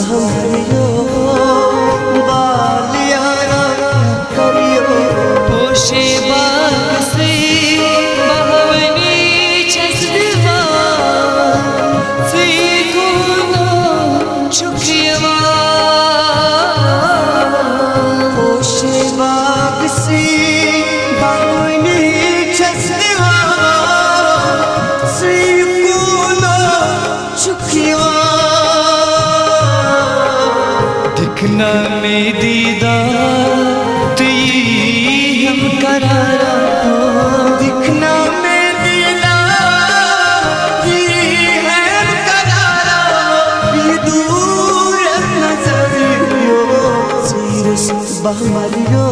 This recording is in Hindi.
हरियो बालियारा करियो पोशे बाग से बहवनी चसवा सीखो नो शुक्रिया पोशे बाग से बहवनी चसवा सीखो नो शुक्रिया दिखना में दीदार हम करारा दिखना में दीदार हम करारा ये दूर नजरियो सीरस बहमरियो